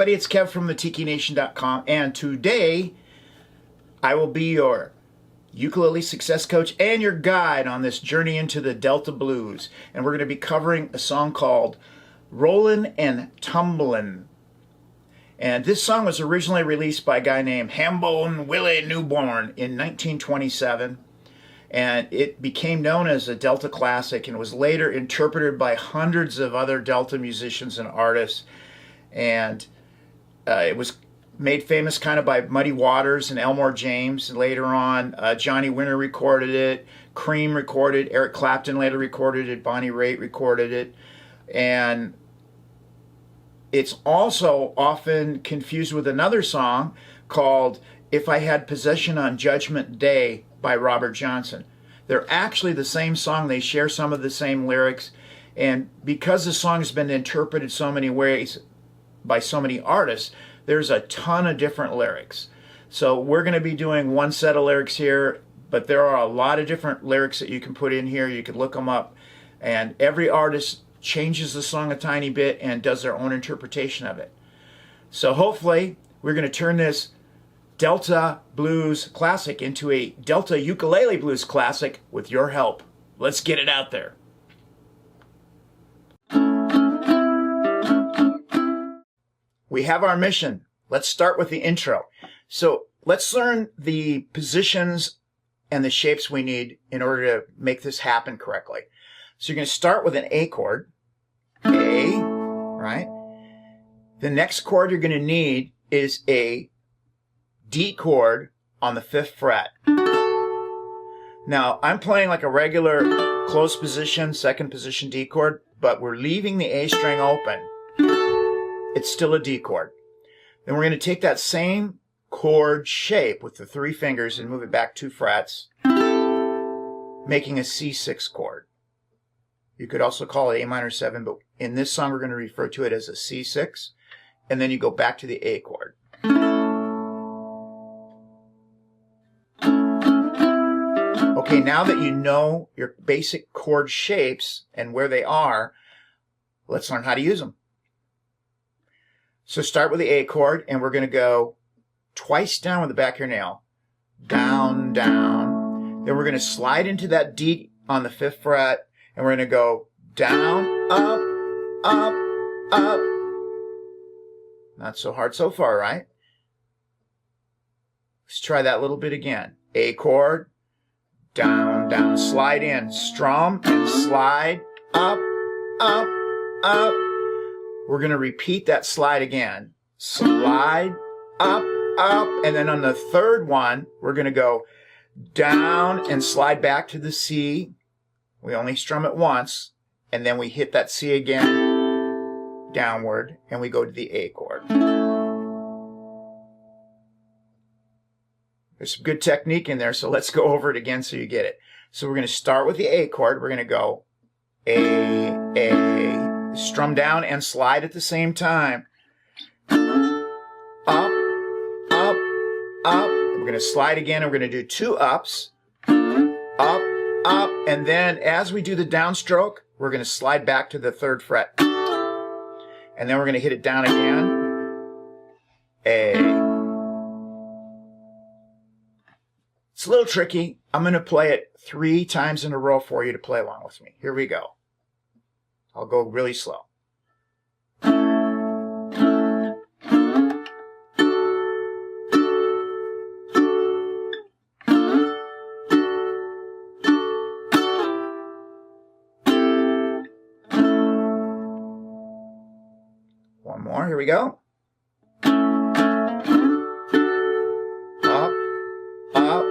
everybody, it's Kev from the TikiNation.com, and today I will be your ukulele success coach and your guide on this journey into the Delta Blues. And we're going to be covering a song called Rollin and Tumblin. And this song was originally released by a guy named Hambone Willie Newborn in 1927. And it became known as a Delta classic and was later interpreted by hundreds of other Delta musicians and artists. And it was made famous kind of by Muddy Waters and Elmore James. And later on, Johnny Winter recorded it, Cream recorded it, Eric Clapton later recorded it, Bonnie Raitt recorded it. And it's also often confused with another song called If I Had Possession on Judgment Day by Robert Johnson. They're actually the same song. They share some of the same lyrics. And because the song has been interpreted so many ways by so many artists, there's a ton of different lyrics. So we're going to be doing one set of lyrics here, but there are a lot of different lyrics that you can put in here. You can look them up. And every artist changes the song a tiny bit and does their own interpretation of it. So hopefully we're going to turn this Delta Blues classic into a Delta Ukulele Blues classic with your help. Let's get it out there. We have our mission. Let's start with the intro. So let's learn the positions and the shapes we need in order to make this happen correctly. So you're going to start with an A chord, A, right? The next chord you're going to need is a D chord on the 5th fret. Now, I'm playing like a regular close position, 2nd position D chord, but we're leaving the A string open. It's still a D chord. Then we're going to take that same chord shape with the 3 fingers and move it back 2 frets, making a C6 chord. You could also call it A minor 7, but in this song we're going to refer to it as a C6, and then you go back to the A chord. Okay, now that you know your basic chord shapes and where they are, let's learn how to use them. So start with the A chord, and we're going to go twice down with the back of your nail. Down, down. Then we're going to slide into that D on the 5th fret, and we're going to go down, up, up, up. Not so hard so far, right? Let's try that little bit again. A chord, down, down, slide in, strum, and slide, up, up, up. We're going to repeat that slide again. Slide, up, up, and then on the 3rd one, we're going to go down and slide back to the C. We only strum it once, and then we hit that C again, downward, and we go to the A chord. There's some good technique in there, so let's go over it again so you get it. So we're going to start with the A chord. We're going to go A, strum down and slide at the same time. Up, up, up. We're going to slide again, and we're going to do 2 ups. Up, up, and then as we do the downstroke, we're going to slide back to the 3rd fret. And then we're going to hit it down again. A. It's a little tricky. I'm going to play it 3 times in a row for you to play along with me. Here we go. I'll go really slow. One more. Here we go. Up, up,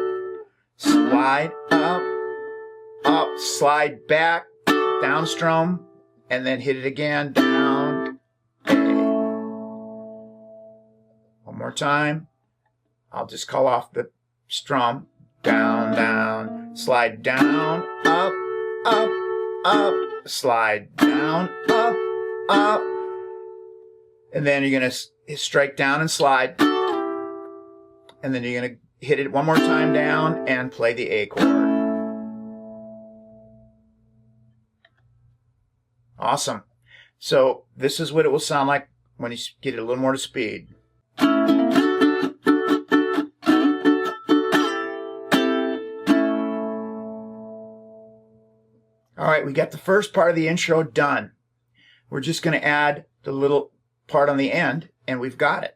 slide, up, slide back, down strum, and then hit it again, down, A. One more time. I'll just call off the strum. Down, down, slide down, up, up, up, slide down, up, up. And then you're going to strike down and slide. And then you're going to hit it one more time down and play the A chord. Awesome. So this is what it will sound like when you get it a little more to speed. All right, we got the first part of the intro done. We're just going to add the little part on the end, and we've got it.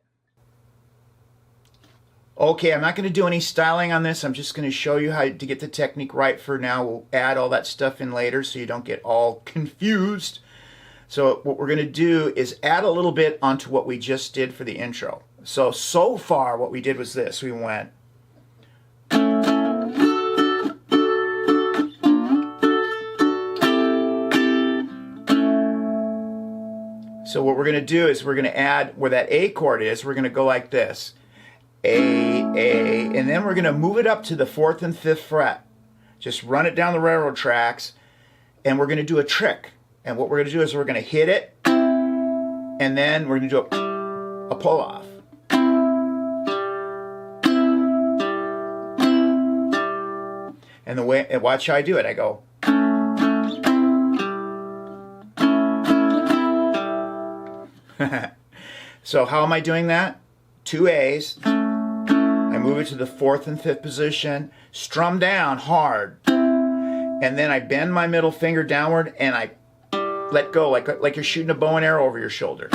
Okay, I'm not going to do any styling on this. I'm just going to show you how to get the technique right for now. We'll add all that stuff in later so you don't get all confused. So what we're going to do is add a little bit onto what we just did for the intro. So far what we did was this. We went... So what we're going to do is we're going to add where that A chord is, we're going to go like this. A, and then we're going to move it up to the 4th and 5th fret. Just run it down the railroad tracks, and we're going to do a trick. And what we're going to do is we're going to hit it, and then we're going to do a pull-off. And watch how I do it. I go... So how am I doing that? 2 A's. I move it to the 4th and 5th position, strum down hard, and then I bend my middle finger downward and I let go like you're shooting a bow and arrow over your shoulder.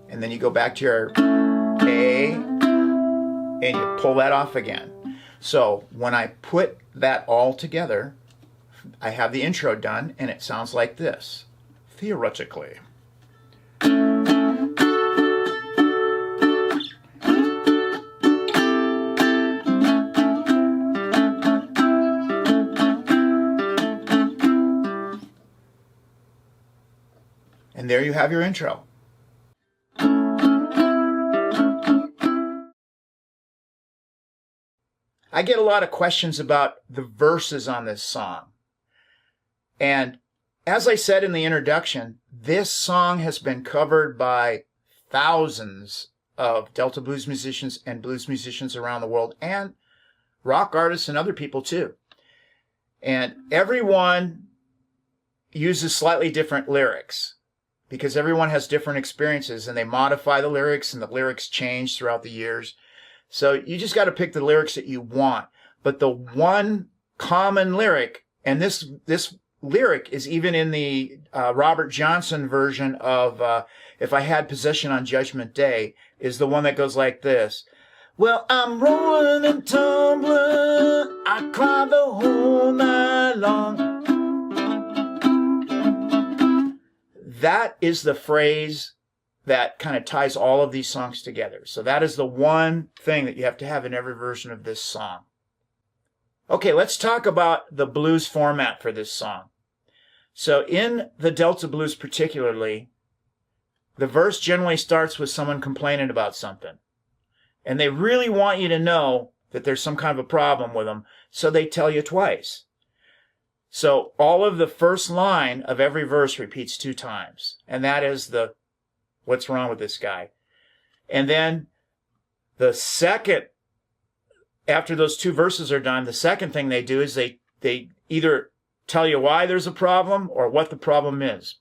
And then you go back to your A and you pull that off again. So when I put that all together, I have the intro done and it sounds like this. Theoretically. And there you have your intro. I get a lot of questions about the verses on this song. And as I said in the introduction, this song has been covered by thousands of Delta blues musicians and blues musicians around the world, and rock artists and other people too. And everyone uses slightly different lyrics because everyone has different experiences, and they modify the lyrics, and the lyrics change throughout the years. So you just got to pick the lyrics that you want. But the one common lyric, and this lyric is even in the Robert Johnson version of If I Had Possession on Judgment Day, is the one that goes like this. Well, I'm rolling and tumbling, I cry the whole night long. That is the phrase that kind of ties all of these songs together. So that is the one thing that you have to have in every version of this song. Okay, let's talk about the blues format for this song. So in the Delta blues particularly, the verse generally starts with someone complaining about something. And they really want you to know that there's some kind of a problem with them, so they tell you twice. So all of the first line of every verse repeats 2 times. And that is the, what's wrong with this guy? And then the second, after those 2 verses are done, the second thing they do is they either tell you why there's a problem or what the problem is.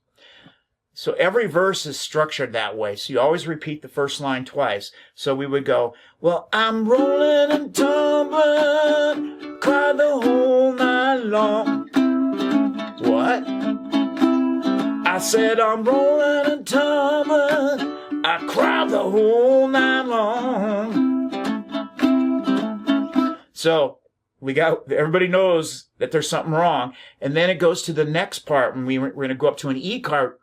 So every verse is structured that way. So you always repeat the first line twice. So we would go, well, I'm rolling and tumbling, cry the whole night long. What? I said I'm rolling and tumbling, I cry the whole night long. So everybody knows that there's something wrong. And then it goes to the next part when we're going to go up to an E chord.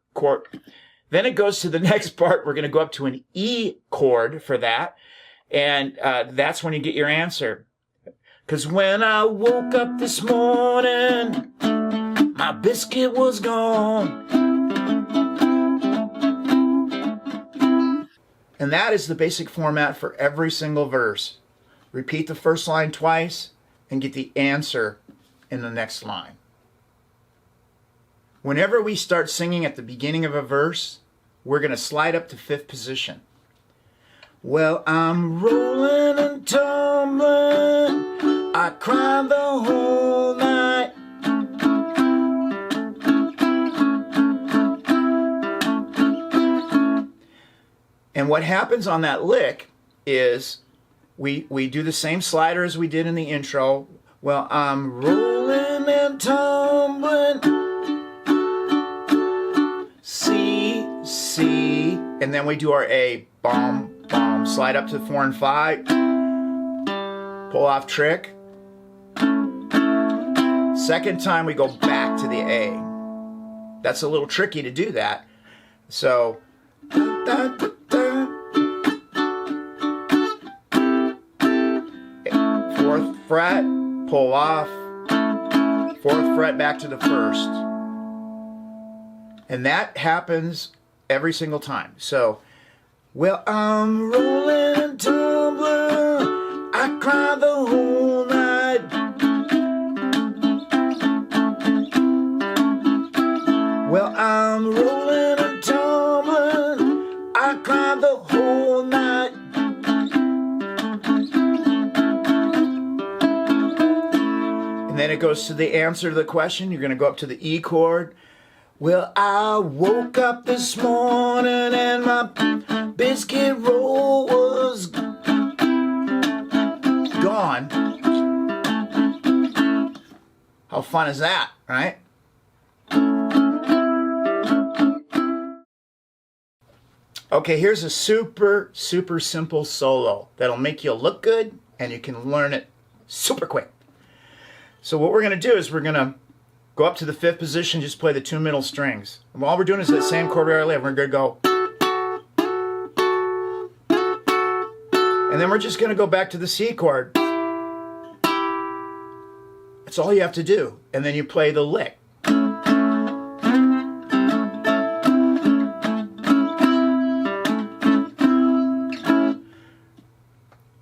Then it goes to the next part. We're going to go up to an E chord for that. And that's when you get your answer. Because when I woke up this morning, my biscuit was gone. And that is the basic format for every single verse. Repeat the first line twice and get the answer in the next line. Whenever we start singing at the beginning of a verse, we're going to slide up to 5th position. Well, I'm rolling and tumbling, I cry the whole night. And what happens on that lick is we do the same slider as we did in the intro. Well, I'm rolling and tumbling, C, C, and then we do our A, bomb, bomb, slide up to 4 and 5, pull off trick. Second time we go back to the A. That's a little tricky to do that. So, fourth fret, pull off, fourth fret back to the first. And that happens every single time. So, well, I'm rolling and tumbling, I cry the whole night. Well, I'm rolling and tumbling, I cry the whole night. And then it goes to the answer to the question. You're going to go up to the E chord. Well, I woke up this morning and my biscuit roll was gone. How fun is that, right? Okay, here's a super, super simple solo that'll make you look good and you can learn it super quick. So what we're going to do is we're going to go up to the 5th position, just play the 2 middle strings. And all we're doing is that same chord we already have. We're going to go. And then we're just going to go back to the C chord. That's all you have to do. And then you play the lick.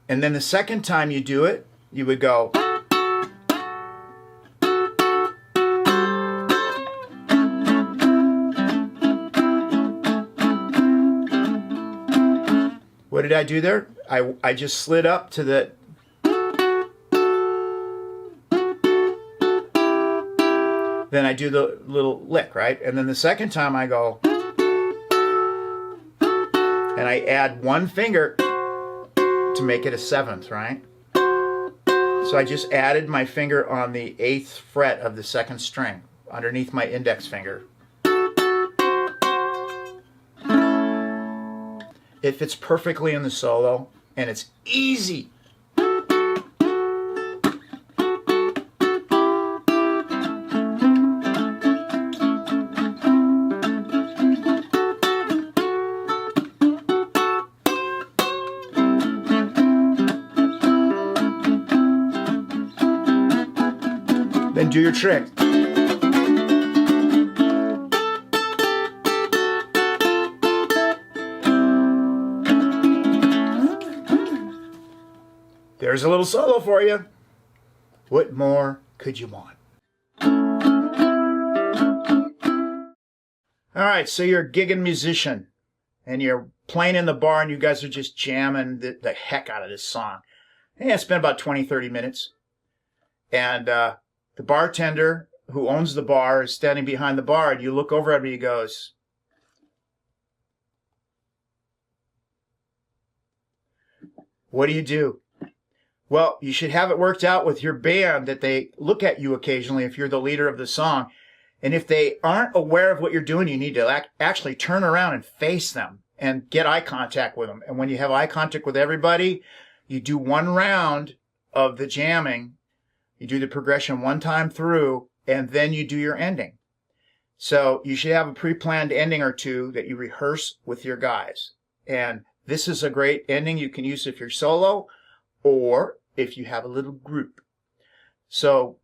And then the second time you do it, you would go. What did I do there? I just slid up to the... Then I do the little lick, right? And then the second time I go... And I add one finger to make it a 7th, right? So I just added my finger on the 8th fret of the 2nd string underneath my index finger. It fits perfectly in the solo, and it's easy. Then do your trick. There's a little solo for you. What more could you want? All right, so you're a gigging musician and you're playing in the bar and you guys are just jamming the heck out of this song. And it's been about 20, 30 minutes. And the bartender who owns the bar is standing behind the bar, and you look over at him and he goes, what do you do? Well, you should have it worked out with your band that they look at you occasionally if you're the leader of the song. And if they aren't aware of what you're doing, you need to actually turn around and face them and get eye contact with them. And when you have eye contact with everybody, you do one round of the jamming. You do the progression one time through, and then you do your ending. So you should have a pre-planned ending or two that you rehearse with your guys. And this is a great ending you can use if you're solo or if you have a little group. So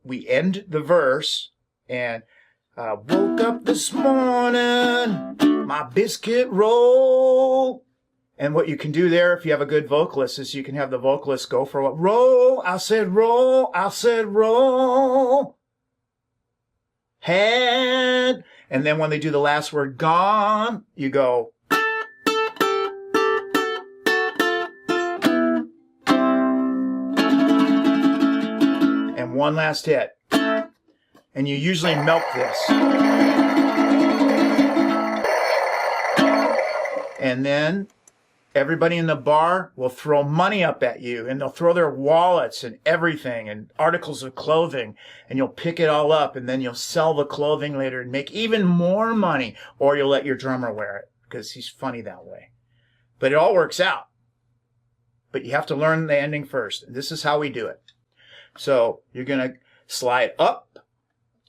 we end the verse, and I woke up this morning, my biscuit roll. And what you can do there, if you have a good vocalist, is you can have the vocalist go for what? Roll, I said roll, I said roll. Had. And then when they do the last word, gone, you go. And one last hit. And you usually milk this. And then everybody in the bar will throw money up at you, and they'll throw their wallets and everything and articles of clothing, and you'll pick it all up, and then you'll sell the clothing later and make even more money, or you'll let your drummer wear it because he's funny that way. But it all works out. But you have to learn the ending first. This is how we do it. So you're going to slide up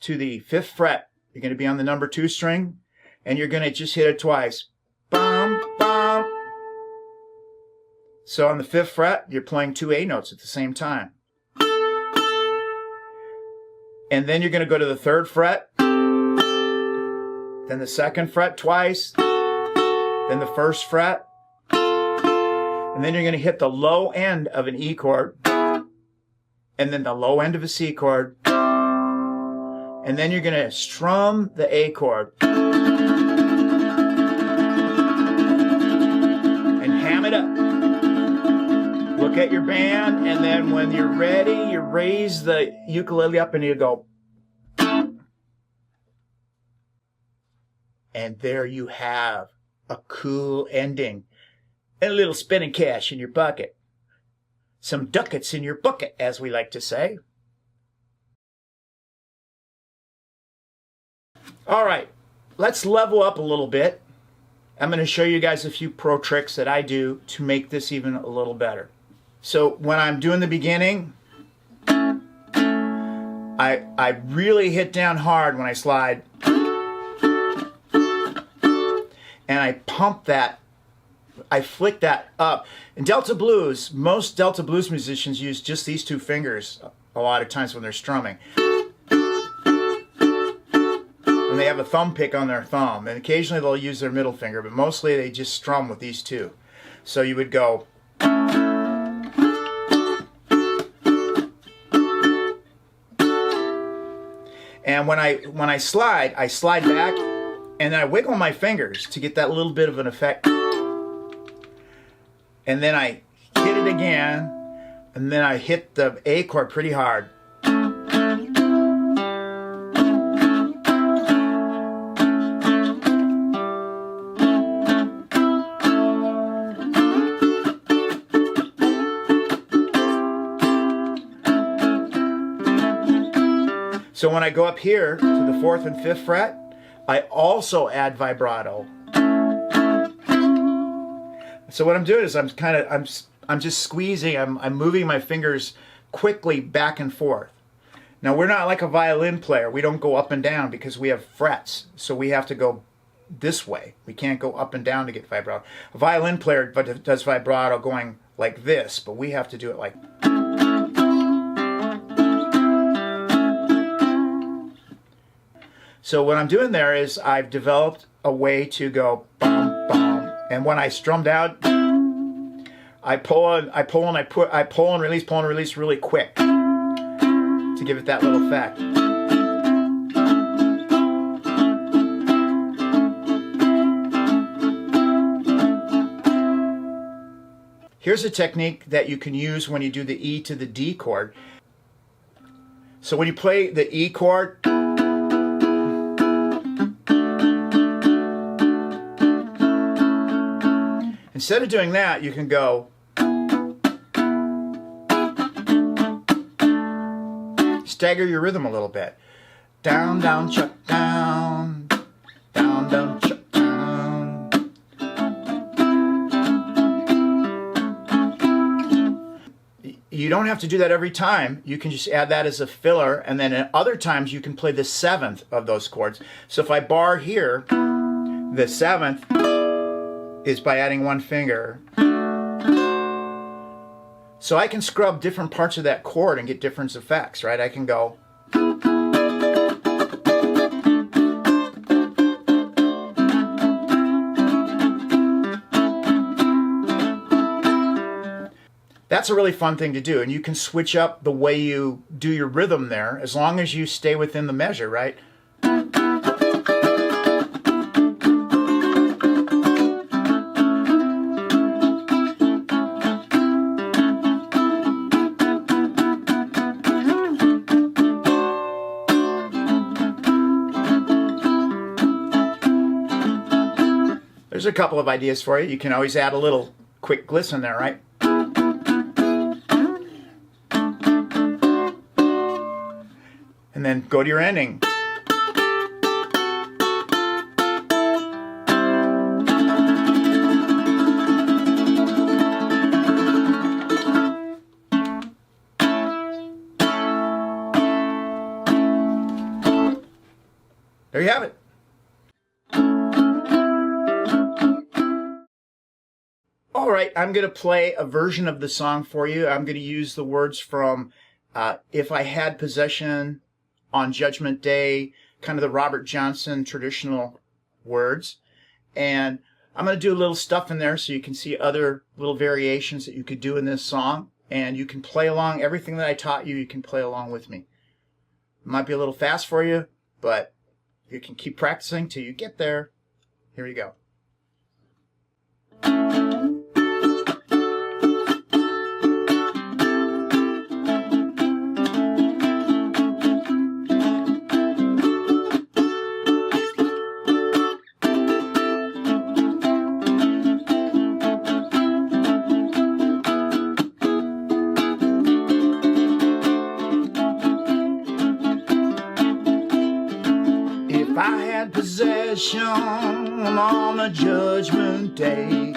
to the 5th fret. You're going to be on the number 2 string, and you're going to just hit it twice. Bum, bum. So on the 5th fret, you're playing 2 A notes at the same time. And then you're going to go to the 3rd fret, then the 2nd fret twice, then the 1st fret, and then you're going to hit the low end of an E chord, and then the low end of a C chord, and then you're going to strum the A chord and ham it up. Look at your band, and then when you're ready, you raise the ukulele up and you go. And there you have a cool ending. And a little spinning cash in your bucket. Some ducats in your bucket, as we like to say. All right, let's level up a little bit. I'm going to show you guys a few pro tricks that I do to make this even a little better. So when I'm doing the beginning, I really hit down hard when I slide. And I pump that, I flick that up. In Delta Blues, most Delta Blues musicians use just these 2 fingers a lot of times when they're strumming. And they have a thumb pick on their thumb. And occasionally they'll use their middle finger, but mostly they just strum with these 2. So you would go. And when I slide back, and then I wiggle my fingers to get that little bit of an effect. And then I hit it again, and then I hit the A chord pretty hard. So when I go up here to the 4th and 5th fret, I also add vibrato. So what I'm doing is I'm just squeezing, I'm moving my fingers quickly back and forth. Now we're not like a violin player. We don't go up and down because we have frets. So we have to go this way. We can't go up and down to get vibrato. A violin player does vibrato going like this, but we have to do it like. So what I'm doing there is I've developed a way to go bum bum, and when I strummed out, I pull and release really quick to give it that little effect. Here's a technique that you can use when you do the E to the D chord. So when you play the E chord, instead of doing that, you can go. Stagger your rhythm a little bit. Down, down, chuck, down. Down, down, chuck, down. You don't have to do that every time. You can just add that as a filler, and then at other times you can play the 7th of those chords. So if I bar here, the 7th is by adding 1 finger. So I can scrub different parts of that chord and get different effects, right? I can go. That's a really fun thing to do, and you can switch up the way you do your rhythm there as long as you stay within the measure, right? There's There's a couple of ideas for you. You can always add a little quick glisten there, right? And then go to your ending. There you have it. All right, I'm going to play a version of the song for you. I'm going to use the words from If I Had Possession on Judgment Day, kind of the Robert Johnson traditional words. And I'm going to do a little stuff in there so you can see other little variations that you could do in this song. And you can play along. Everything that I taught you, you can play along with me. It might be a little fast for you, but you can keep practicing till you get there. Here you go. If I had possession on the judgment day,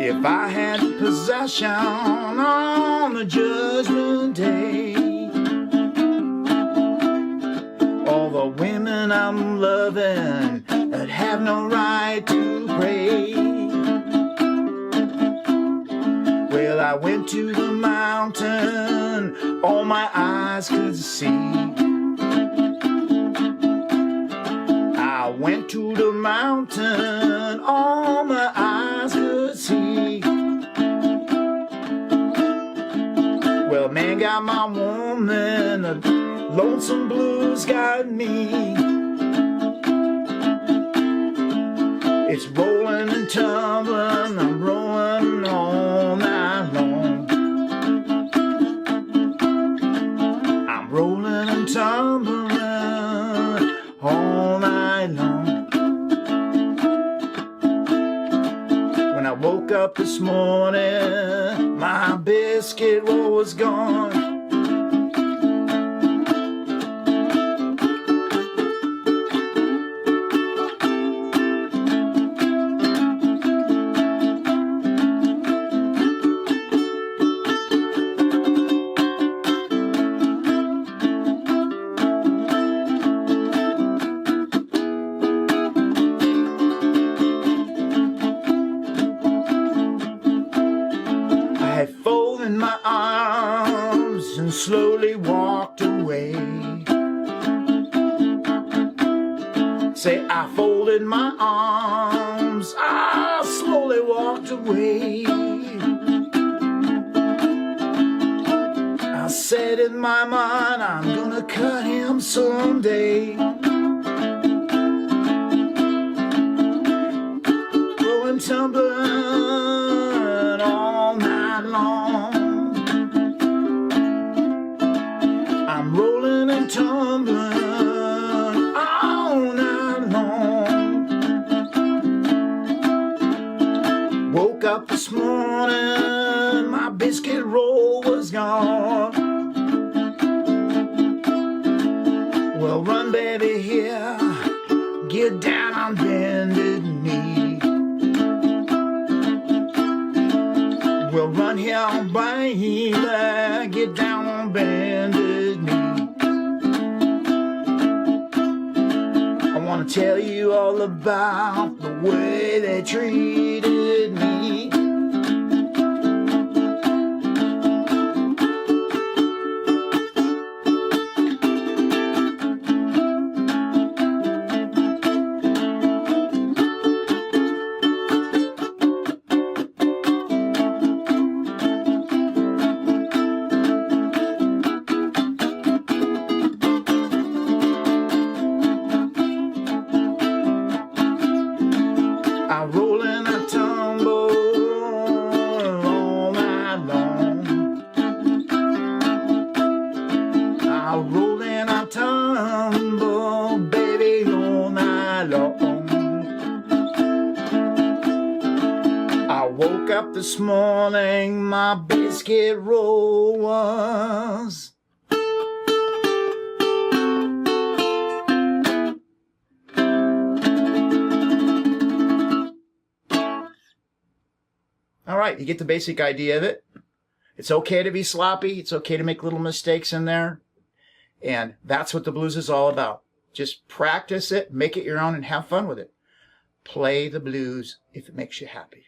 if I had possession on the judgment day, all the women I'm loving that have no right to pray. Well, I went to the mountain, all my eyes could see. I went to the mountain, all my eyes could see. Well, man got my woman, the lonesome blues got me. It's rolling and tumbling, I'm rolling all night long. I'm rolling and tumbling all night long. When I woke up this morning, my biscuit was gone. My arms and slowly walked away. Say, I folded my arms, I slowly walked away. I said in my mind, I'm gonna cut him someday. Rolling, tumbling all night long. I'm rolling and tumbling all night long. Woke up this morning, my biscuit roll was gone. Well, run, baby, here, get down on bended knee. Well, run here, baby, get down on bended knee. I want to tell you all about the way they treated me. I roll and I tumble woke up this morning, my biscuit roll was all right, you get the basic idea of it. It's okay to be sloppy. It's okay to make little mistakes in there. And that's what the blues is all about. Just practice it, make it your own, and have fun with it. Play the blues if it makes you happy.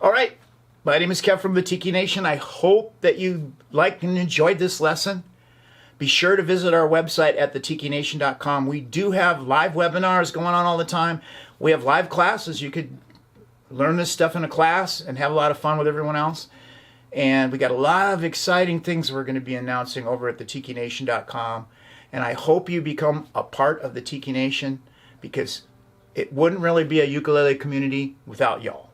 All right, my name is Kev from the Tiki Nation. I hope that you liked and enjoyed this lesson. Be sure to visit our website at thetikination.com. We do have live webinars going on all the time. We have live classes. You could learn this stuff in a class and have a lot of fun with everyone else. And we got a lot of exciting things we're going to be announcing over at thetikination.com. And I hope you become a part of the Tiki Nation, because it wouldn't really be a ukulele community without y'all.